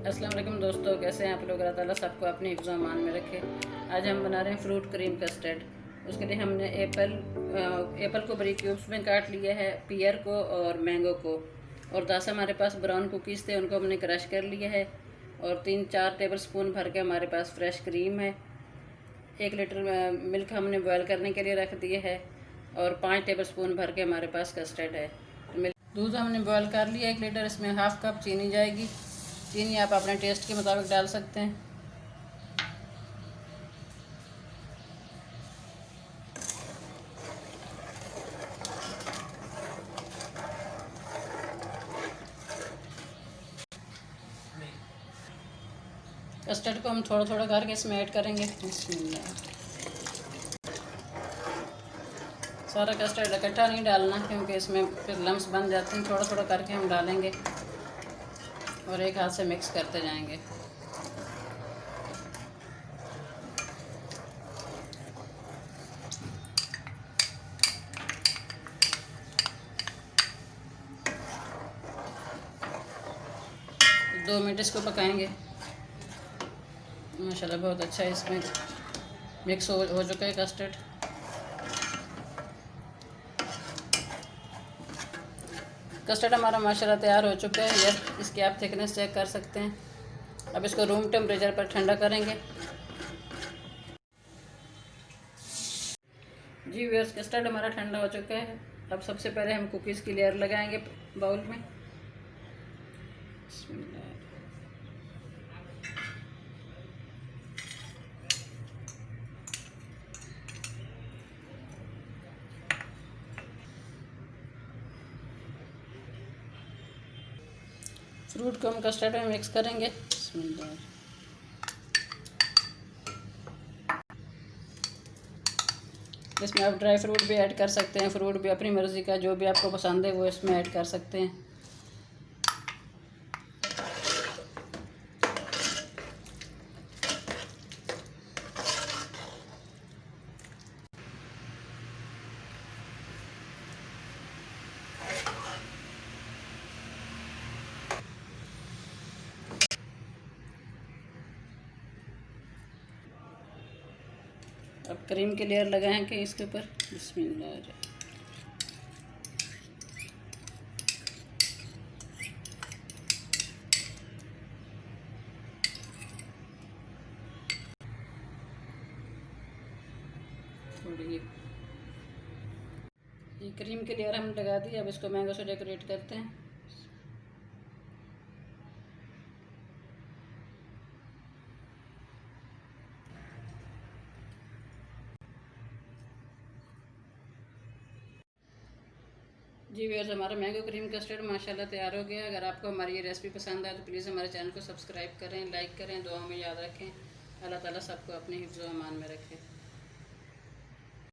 अस्सलाम वालेकुम दोस्तों, कैसे हैं आप लोग। अल्लाह ताला सबको अपनी हिफ्ज़ अमान में रखे। आज हम बना रहे हैं फ्रूट क्रीम कस्टर्ड। उसके लिए हमने एप्पल को बड़ी क्यूब्स में काट लिया है, पियर को और मैंगो को, और 10 हमारे पास ब्राउन कुकीज़ थे, उनको हमने क्रश कर लिया है। और 3-4 टेबल स्पून भर के हमारे पास फ्रेश क्रीम है। 1 लीटर मिल्क हमने बॉयल करने के लिए रख दिए है, और 5 टेबल स्पून भर के हमारे पास कस्टर्ड है। दूध हमने बॉयल कर लिया 1 लीटर, इसमें हाफ़ कप चीनी जाएगी। चीनी आप अपने टेस्ट के मुताबिक डाल सकते हैं। कस्टर्ड को हम थोड़ा थोड़ा करके इसमें ऐड करेंगे। बिस्मिल्लाह। सारा कस्टर्ड इकट्ठा नहीं डालना, क्योंकि इसमें फिर लम्स बन जाते हैं। थोड़ा थोड़ा करके हम डालेंगे और एक हाथ से मिक्स करते जाएंगे। दो मिनट इसको पकाएंगे। माशाल्लाह बहुत अच्छा है, इसमें मिक्स हो चुका है कस्टर्ड। कस्टर्ड हमारा माशाल्लाह तैयार हो चुका है। यह इसकी आप थिकनेस चेक कर सकते हैं। अब इसको रूम टेम्परेचर पर ठंडा करेंगे। जी व्यूअर्स, कस्टर्ड हमारा ठंडा हो चुका है। अब सबसे पहले हम कुकीज़ की लेयर लगाएंगे बाउल में। फ्रूट को हम कस्टर्ड में मिक्स करेंगे। इसमें आप ड्राई फ्रूट भी ऐड कर सकते हैं। फ्रूट भी अपनी मर्ज़ी का, जो भी आपको पसंद है वो इसमें ऐड कर सकते हैं। अब क्रीम की लेयर लगाएंगे इसके ऊपर। बिस्मिल्लाह। थोड़ी ये क्रीम की लेयर हम लगा दी। अब इसको मैंगो से डेकोरेट करते हैं। जी व्यूअर्स, हमारा मैंगो क्रीम कस्टर्ड माशाल्लाह तैयार हो गया। अगर आपको हमारी ये रेसिपी पसंद आए तो प्लीज़ हमारे चैनल को सब्सक्राइब करें, लाइक करें, दुआ में याद रखें। अल्लाह ताला सबको अपने हिफ्ज़ व अमान में रखे।